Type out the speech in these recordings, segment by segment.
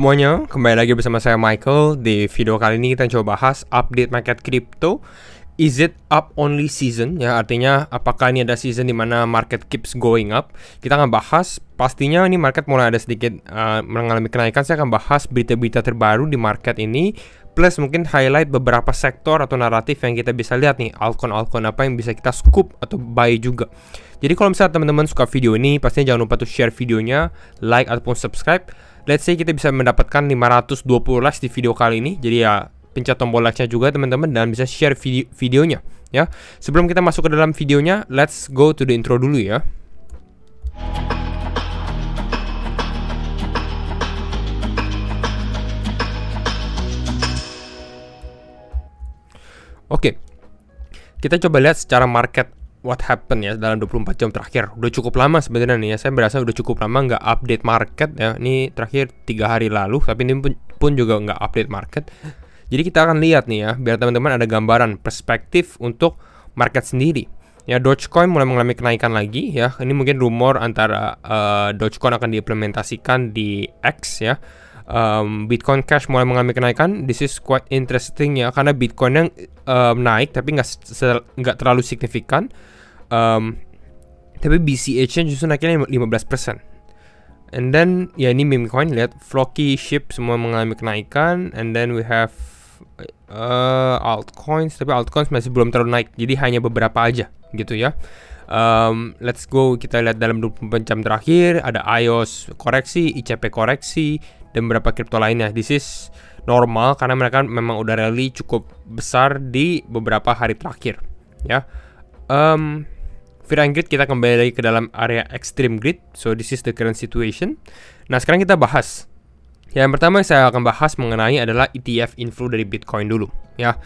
semuanya, kembali lagi bersama saya Michael. Di video kali ini kita coba bahas update market crypto. Is it up only season? Ya, artinya apakah ini ada season di mana market keeps going up? Kita akan bahas, pastinya ini market mulai ada sedikit mengalami kenaikan. Saya akan bahas berita-berita terbaru di market ini, plus mungkin highlight beberapa sektor atau naratif yang kita bisa lihat nih, altcoin apa yang bisa kita scoop atau buy juga. Jadi kalau misalnya teman-teman suka video ini, pastinya jangan lupa tuh share videonya, like ataupun subscribe. Let's say kita bisa mendapatkan 520 likes di video kali ini. Jadi ya pencet tombol like-nya juga teman-teman dan bisa share videonya ya. Sebelum kita masuk ke dalam videonya, let's go to the intro dulu ya. Oke. Kita coba lihat secara market what happened ya dalam 24 jam terakhir. Udah cukup lama sebenarnya nih ya. Saya berasa udah cukup lama nggak update market ya. Ini terakhir 3 hari lalu, tapi ini pun juga nggak update market. Jadi kita akan lihat nih ya, biar teman-teman ada gambaran perspektif untuk market sendiri. Ya, Dogecoin mulai mengalami kenaikan lagi ya. Ini mungkin rumor antara Dogecoin akan diimplementasikan di X ya. Bitcoin Cash mulai mengalami kenaikan. This is quite interesting ya, karena Bitcoin yang naik tapi nggak terlalu signifikan. Tapi BCH-nya justru naiknya 15%. And then ya ini meme coin, lihat Floki, Ship semua mengalami kenaikan. And then we have altcoins, tapi altcoins masih belum terlalu naik. Jadi hanya beberapa aja gitu ya. Let's go, kita lihat dalam 24 jam terakhir ada iOS koreksi, ICP koreksi, dan beberapa kripto lainnya. This is normal karena mereka memang udah rally cukup besar di beberapa hari terakhir ya. Fear and Greed, kita kembali lagi ke dalam area extreme greed. So this is the current situation. Nah sekarang kita bahas. Yang pertama yang saya akan bahas mengenai adalah ETF inflow dari Bitcoin dulu ya.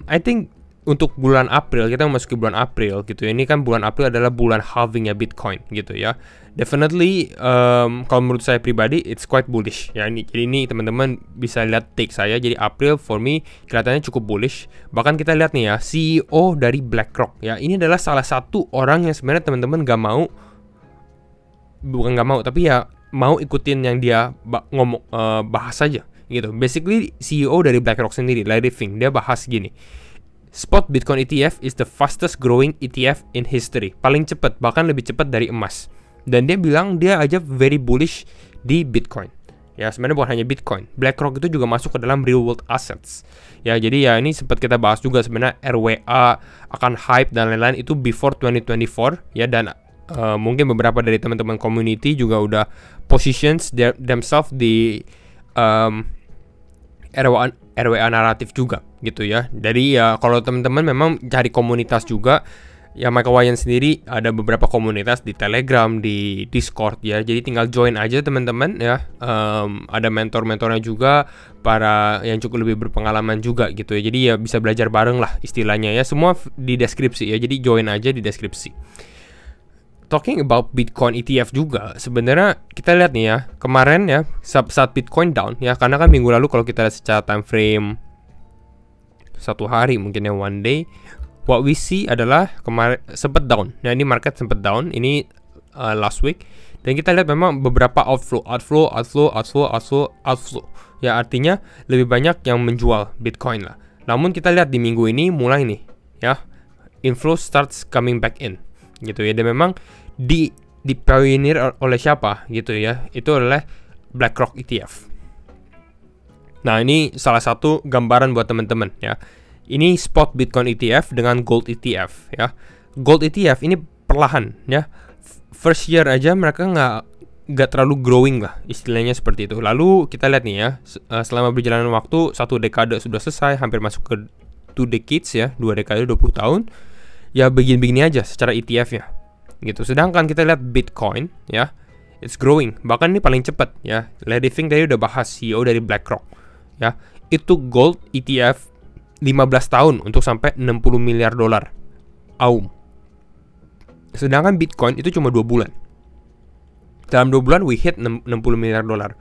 I think untuk bulan April, kita memasuki bulan April gitu ya. Ini kan bulan April adalah bulan halvingnya Bitcoin gitu ya. Definitely kalau menurut saya pribadi it's quite bullish ya. Jadi ini teman-teman bisa lihat take saya. Jadi April for me kelihatannya cukup bullish. Bahkan kita lihat nih ya, CEO dari BlackRock ya. Ini adalah salah satu orang yang sebenarnya teman-teman bukan gak mau, tapi ya mau ikutin yang dia bahas saja gitu. Basically CEO dari BlackRock sendiri, Larry Fink, dia bahas gini. Spot Bitcoin ETF is the fastest growing ETF in history. Paling cepat, bahkan lebih cepat dari emas. Dan dia bilang dia aja very bullish di Bitcoin. Ya, sebenarnya bukan hanya Bitcoin. BlackRock itu juga masuk ke dalam real world assets. Ya, jadi ya ini sempat kita bahas juga sebenarnya RWA akan hype dan lain-lain itu before 2024 ya, dan mungkin beberapa dari teman-teman community juga udah positions themselves di RWA naratif juga gitu ya. Jadi ya kalau teman-teman memang cari komunitas juga ya, Michael Wayan sendiri ada beberapa komunitas di Telegram, di Discord ya. Jadi tinggal join aja teman-teman ya. Ada mentor-mentornya juga, para yang cukup lebih berpengalaman juga gitu ya. Jadi ya bisa belajar bareng lah istilahnya ya. Semua di deskripsi ya. Jadi join aja di deskripsi. Talking about Bitcoin ETF juga, sebenarnya kita lihat nih ya, kemarin ya saat Bitcoin down ya, karena kan minggu lalu kalau kita lihat secara time frame 1 hari mungkin ya, one day, what we see adalah kemarin sempat down. Nah ini market sempat down, ini last week, dan kita lihat memang beberapa outflow. Ya artinya lebih banyak yang menjual Bitcoin lah. Namun kita lihat di minggu ini mulai nih ya, inflow starts coming back in gitu ya. Dan memang di pioneer oleh siapa gitu ya, itu adalah BlackRock ETF. Nah ini salah satu gambaran buat teman-teman ya. Ini spot Bitcoin ETF dengan Gold ETF ya. Gold ETF ini perlahan ya. First year aja mereka nggak terlalu growing lah istilahnya seperti itu. Lalu kita lihat nih ya, selama berjalan waktu 1 dekade sudah selesai, hampir masuk ke 2 decades ya, 2 dekade 20 tahun. Ya begini-begini aja secara ETF-nya gitu. Sedangkan kita lihat Bitcoin ya, it's growing. Bahkan ini paling cepat ya. Larry Fink tadi udah bahas, CEO dari BlackRock ya. Itu gold ETF 15 tahun untuk sampai 60 miliar dolar AUM. Sedangkan Bitcoin itu cuma 2 bulan. Dalam 2 bulan we hit 60 miliar dolar.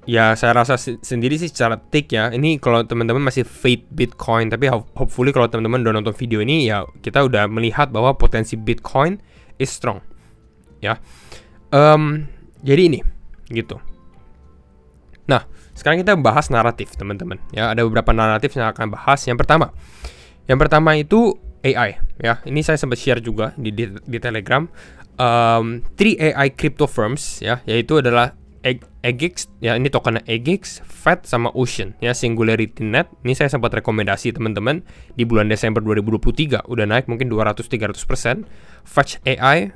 Ya saya rasa sendiri sih secara take ya, ini kalau teman-teman masih fade Bitcoin, tapi hopefully kalau teman-teman udah nonton video ini ya, kita udah melihat bahwa potensi Bitcoin is strong ya. Jadi ini gitu. Nah, sekarang kita bahas naratif, teman-teman. Ya, ada beberapa naratif yang akan bahas. Yang pertama itu AI. Ya, ini saya sempat share juga di Telegram. 3 AI crypto firms, ya, yaitu adalah EGX, ya, ini tokennya EGX, FET, sama Ocean, ya, Singularity Net. Ini saya sempat rekomendasi teman-teman di bulan Desember 2023, udah naik mungkin 200-300%. Fetch AI,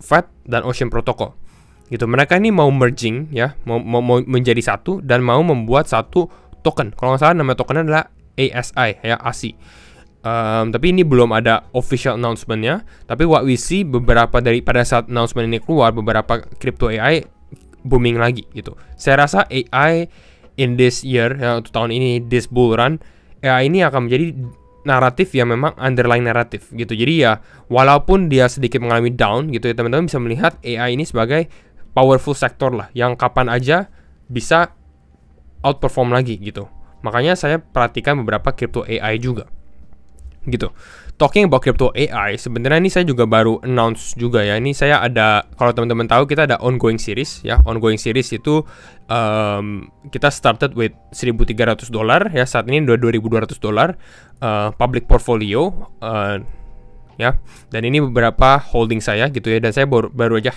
FET, dan Ocean Protocol. Gitu. Mereka ini mau merging, ya, mau menjadi satu dan mau membuat satu token. Kalau nggak salah nama tokennya adalah ASI, ya, ASI. Tapi ini belum ada official announcement-nya. Tapi what we see, beberapa dari pada saat announcement ini keluar, beberapa crypto AI booming lagi gitu. Saya rasa AI in this year, ya, untuk tahun ini, this bull run, AI ini akan menjadi naratif yang memang underlying naratif gitu. Jadi ya, walaupun dia sedikit mengalami down gitu ya, teman-teman bisa melihat AI ini sebagai powerful sector lah, yang kapan aja bisa outperform lagi gitu. Makanya saya perhatikan beberapa crypto AI juga. Gitu. Talking about crypto AI, sebenarnya ini saya juga baru announce juga ya. Ini saya ada, kalau teman-teman tahu, kita ada ongoing series ya. Ongoing series itu kita started with $1.300 ya. Saat ini udah $2.200 public portfolio ya. Dan ini beberapa holding saya gitu ya. Dan saya baru aja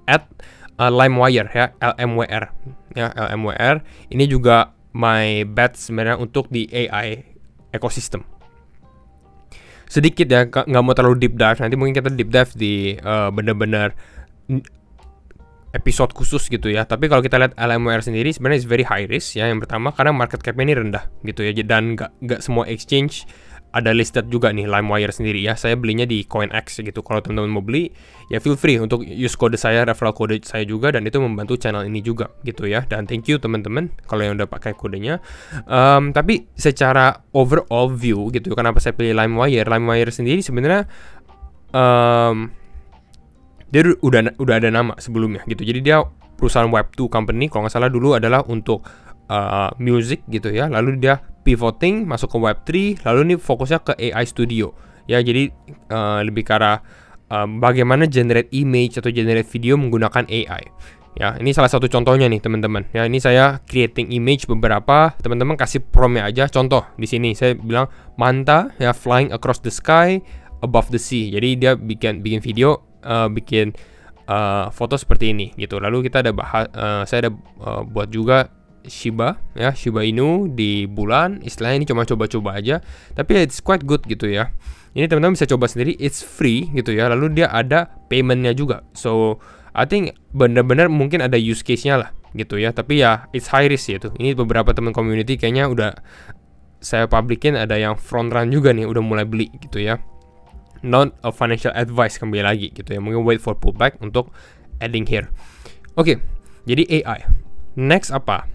add LimeWire ya, LMWR ya, LMWR. Ini juga my bet sebenarnya untuk di AI ecosystem. Sedikit ya, nggak mau terlalu deep dive. Nanti mungkin kita deep dive di bener-bener episode khusus gitu ya. Tapi kalau kita lihat LMWR sendiri sebenarnya is very high risk ya. Yang pertama karena market cap-nya ini rendah gitu ya. Dan nggak semua exchange ada listed juga nih LimeWire sendiri ya. Saya belinya di CoinX gitu. Kalau teman-teman mau beli ya feel free untuk use kode saya, referral kode saya juga, dan itu membantu channel ini juga gitu ya. Dan thank you teman-teman kalau yang udah pakai kodenya. Tapi secara overall view gitu, kenapa saya pilih LimeWire? LimeWire sendiri sebenarnya dia udah ada nama sebelumnya gitu. Jadi dia perusahaan Web2 company, kalau nggak salah dulu adalah untuk music gitu ya. Lalu dia pivoting masuk ke Web3, lalu ini fokusnya ke AI studio ya. Jadi lebih ke arah bagaimana generate image atau generate video menggunakan AI ya. Ini salah satu contohnya nih teman-teman ya. Ini saya creating image beberapa, teman-teman kasih prompt-nya aja. Contoh di sini saya bilang Manta ya, flying across the sky above the sea. Jadi dia bikin video, bikin foto seperti ini gitu. Lalu kita ada saya ada buat juga Shiba ya, Shiba Inu di bulan. Istilahnya ini cuma coba-coba aja, tapi it's quite good gitu ya. Ini teman-teman bisa coba sendiri, it's free gitu ya. Lalu dia ada paymentnya juga. So I think benar-benar mungkin ada use case-nya lah gitu ya. Tapi ya it's high risk gitu. Ini beberapa teman community kayaknya udah saya publikin, ada yang front run juga nih, udah mulai beli gitu ya. Not a financial advice kembali lagi gitu ya. Mungkin wait for pullback untuk adding here. Oke, jadi AI. Next apa?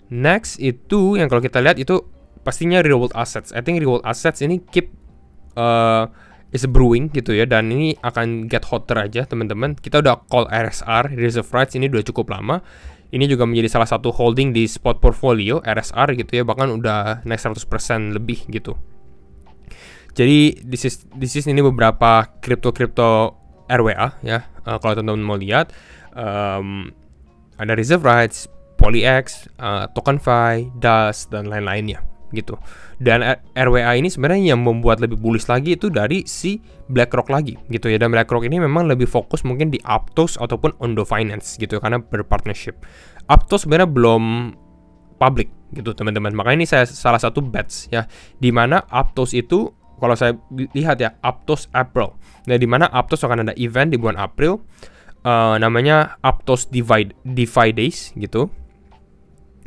Next itu yang kalau kita lihat itu pastinya real world assets. I think real world assets ini keep is brewing gitu ya, dan ini akan get hotter aja teman-teman. Kita udah call RSR, reserve rights, ini udah cukup lama. Ini juga menjadi salah satu holding di spot portfolio RSR gitu ya, bahkan udah naik 100% lebih gitu. Jadi this is ini beberapa crypto RWA ya. Kalau teman-teman mau lihat ada reserve rights, PolyX, TokenFi, DAS, dan lain-lainnya gitu. Dan RWA ini sebenarnya yang membuat lebih bullish lagi itu dari si BlackRock lagi gitu ya. Dan BlackRock ini memang lebih fokus mungkin di Aptos ataupun Ondo Finance gitu karena berpartnership. Aptos sebenarnya belum public gitu teman-teman. Makanya ini saya salah satu bets ya, dimana Aptos itu kalau saya lihat ya, Aptos April. Nah, dimana Aptos akan ada event di bulan April, namanya Aptos DeFi Days gitu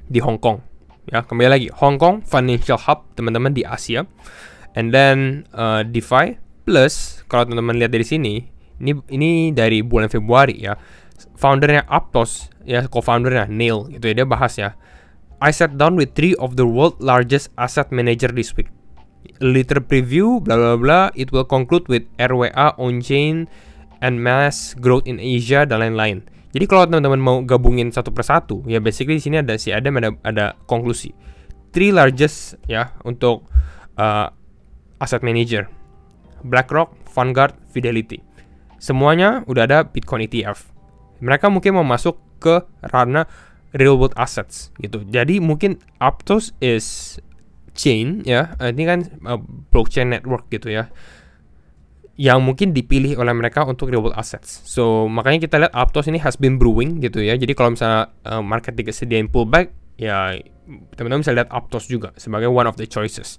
di Hong Kong ya. Kembali lagi, Hong Kong financial hub teman-teman di Asia. And then DeFi plus, kalau teman-teman lihat dari sini, ini dari bulan Februari ya. Foundernya Aptos ya, co-foundernya Neil gitu ya, dia bahas ya, I sat down with 3 of the world largest asset manager this week. A little preview bla bla bla, it will conclude with RWA on chain and mass growth in Asia dan lain-lain. Jadi kalau teman-teman mau gabungin satu persatu ya, basically di sini ada si Adam, ada konklusi 3 largest ya untuk asset manager: BlackRock, Vanguard, Fidelity. Semuanya udah ada Bitcoin ETF. Mereka mungkin mau masuk ke ranah real world assets gitu. Jadi mungkin Aptos is chain ya, ini kan blockchain network gitu ya, yang mungkin dipilih oleh mereka untuk real world assets. So makanya kita lihat Aptos ini has been brewing gitu ya. Jadi kalau misalnya market disediain pullback, ya teman-teman bisa lihat Aptos juga sebagai one of the choices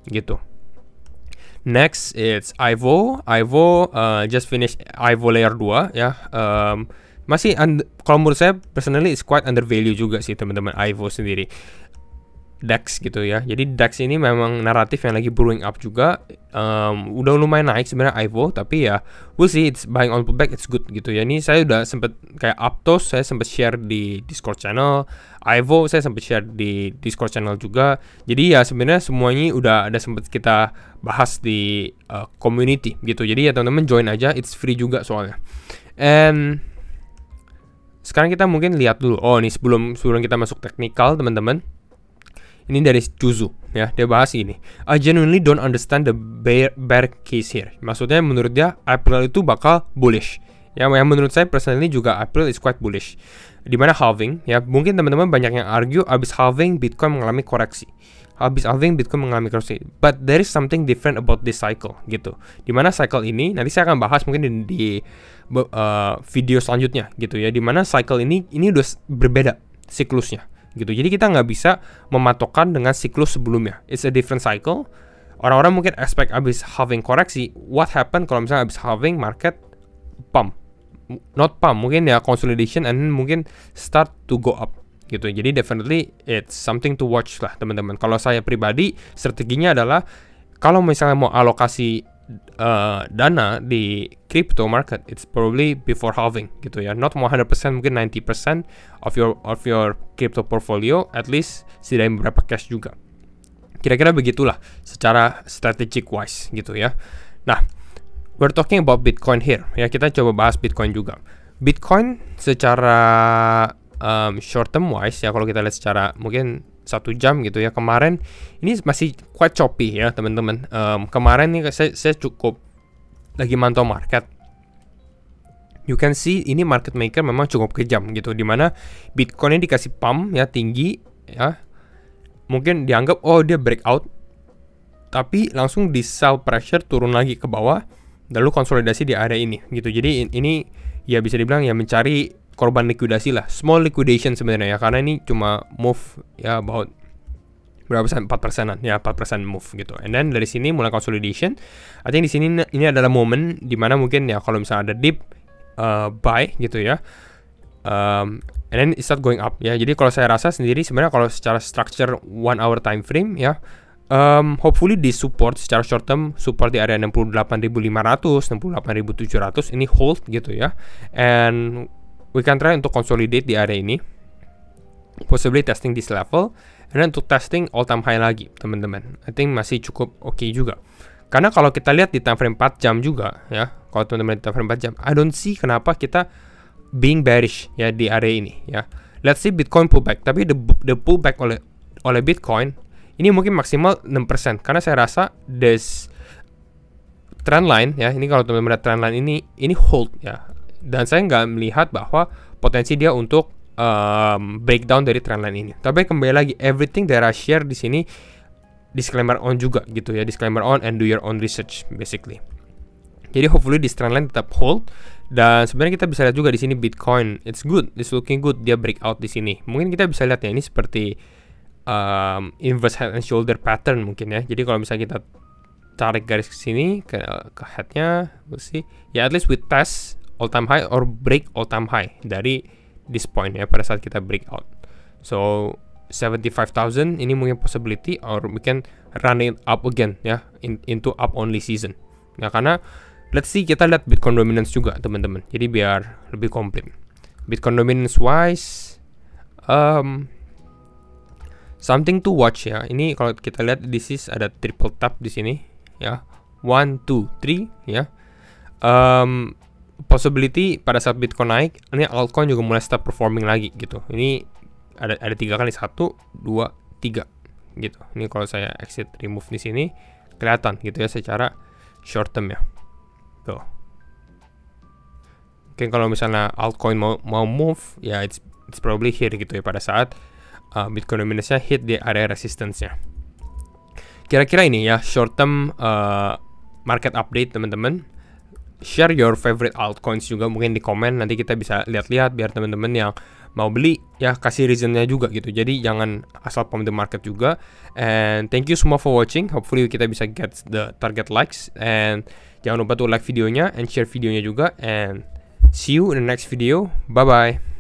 gitu. Next it's IVO. IVO just finished IVO layer 2 ya. Masih kalau menurut saya personally it's quite undervalue juga sih teman-teman IVO sendiri. DEX gitu ya. Jadi DEX ini memang naratif yang lagi brewing up juga. Udah lumayan naik sebenarnya IVO, tapi ya we'll see, it's buying on pullback, it's good gitu ya. Ini saya udah sempet kayak Aptos, saya sempet share di Discord channel. IVO saya sempet share di Discord channel juga. Jadi ya sebenarnya semuanya udah ada sempet kita bahas di community gitu. Jadi ya teman-teman join aja, it's free juga soalnya. And sekarang kita mungkin lihat dulu. Oh, ini sebelum kita masuk technical teman-teman. Ini dari Juzu ya, dia bahas ini. I genuinely don't understand the bear case here. Maksudnya menurut dia April itu bakal bullish. Ya, yang menurut saya personally juga April is quite bullish. Dimana halving ya, mungkin teman-teman banyak yang argue abis halving Bitcoin mengalami koreksi. Habis halving Bitcoin mengalami koreksi. But there is something different about this cycle gitu. Dimana cycle ini nanti saya akan bahas mungkin di video selanjutnya gitu ya. Dimana cycle ini udah berbeda siklusnya gitu. Jadi kita nggak bisa mematokkan dengan siklus sebelumnya. It's a different cycle. Orang-orang mungkin expect abis halving koreksi. What happen kalau misalnya abis halving market pump? Not pump, mungkin ya consolidation and mungkin start to go up gitu. Jadi definitely it's something to watch lah teman-teman. Kalau saya pribadi strateginya adalah kalau misalnya mau alokasi dana di crypto market, it's probably before halving gitu ya. Not 100%, mungkin 90% of your crypto portfolio, at least sediain beberapa cash juga. Kira-kira begitulah secara strategic wise gitu ya. Nah, we're talking about Bitcoin here ya. Kita coba bahas Bitcoin juga. Bitcoin secara short term wise ya, kalau kita lihat secara mungkin 1 jam gitu ya, kemarin ini masih quite choppy ya teman-teman. Kemarin nih saya cukup lagi mantau market. You can see ini market maker memang cukup kejam gitu, dimana Bitcoin ini dikasih pump ya tinggi ya, mungkin dianggap oh dia breakout, tapi langsung di sell pressure turun lagi ke bawah, lalu konsolidasi di area ini gitu. Jadi ini ya bisa dibilang ya mencari korban likuidasi lah, small liquidation sebenarnya ya, karena ini cuma move ya about berapa persen, 4%an ya, 4% move gitu. And then dari sini mulai consolidation. I think di sini ini adalah momen dimana mungkin ya kalau misalnya ada dip buy gitu ya, and then it start going up ya. Jadi kalau saya rasa sendiri sebenarnya kalau secara structure 1 hour time frame ya, hopefully di support secara short term, support di area 68.500, 68.700 ini hold gitu ya, and we can try untuk consolidate di area ini, possibly testing this level, and then untuk testing all time high lagi teman-teman. I think masih cukup oke juga, karena kalau kita lihat di time frame 4 jam juga ya, kalau teman-teman di time frame 4 jam, I don't see kenapa kita being bearish ya di area ini ya. Let's see Bitcoin pullback, tapi the pullback oleh Bitcoin ini mungkin maksimal 6%, karena saya rasa this trend line ya, ini kalau teman-teman lihat trend line ini hold ya. Dan saya nggak melihat bahwa potensi dia untuk breakdown dari trendline ini. Tapi kembali lagi, everything that I share di sini disclaimer on juga gitu ya, disclaimer on and do your own research basically. Jadi hopefully this trendline tetap hold. Dan sebenarnya kita bisa lihat juga di sini Bitcoin, it's good, it's looking good, dia breakout di sini. Mungkin kita bisa lihat ya, ini seperti inverse head and shoulder pattern mungkin ya. Jadi kalau misalnya kita tarik garis ke sini ke headnya, we'll see ya, at least we test all time high or break all time high dari this point ya, pada saat kita breakout. So 75,000 ini mungkin possibility, or we can run it up again ya, into up only season. Nah, karena let's see, kita lihat Bitcoin dominance juga teman-teman. Jadi biar lebih komplit. Bitcoin dominance wise, something to watch ya. Ini kalau kita lihat this is ada triple tap di sini ya, 1, 2, 3 ya. Possibility pada saat Bitcoin naik, ini altcoin juga mulai start performing lagi gitu. Ini ada 3 kali, 1, 2, 3 gitu. Ini kalau saya exit remove di sini kelihatan gitu ya secara short term ya. Tuh. Mungkin kalau misalnya altcoin mau move, ya it's probably here gitu ya, pada saat Bitcoin dominance-nya hit di area resistance-nya. Kira-kira ini ya short term market update teman-teman. Share your favorite altcoins juga mungkin di komen, nanti kita bisa lihat-lihat biar teman-teman yang mau beli ya kasih reasonnya juga gitu. Jadi jangan asal pump the market juga. And thank you semua for watching. Hopefully kita bisa get the target likes, and jangan lupa tuh like videonya and share videonya juga, and see you in the next video. Bye bye.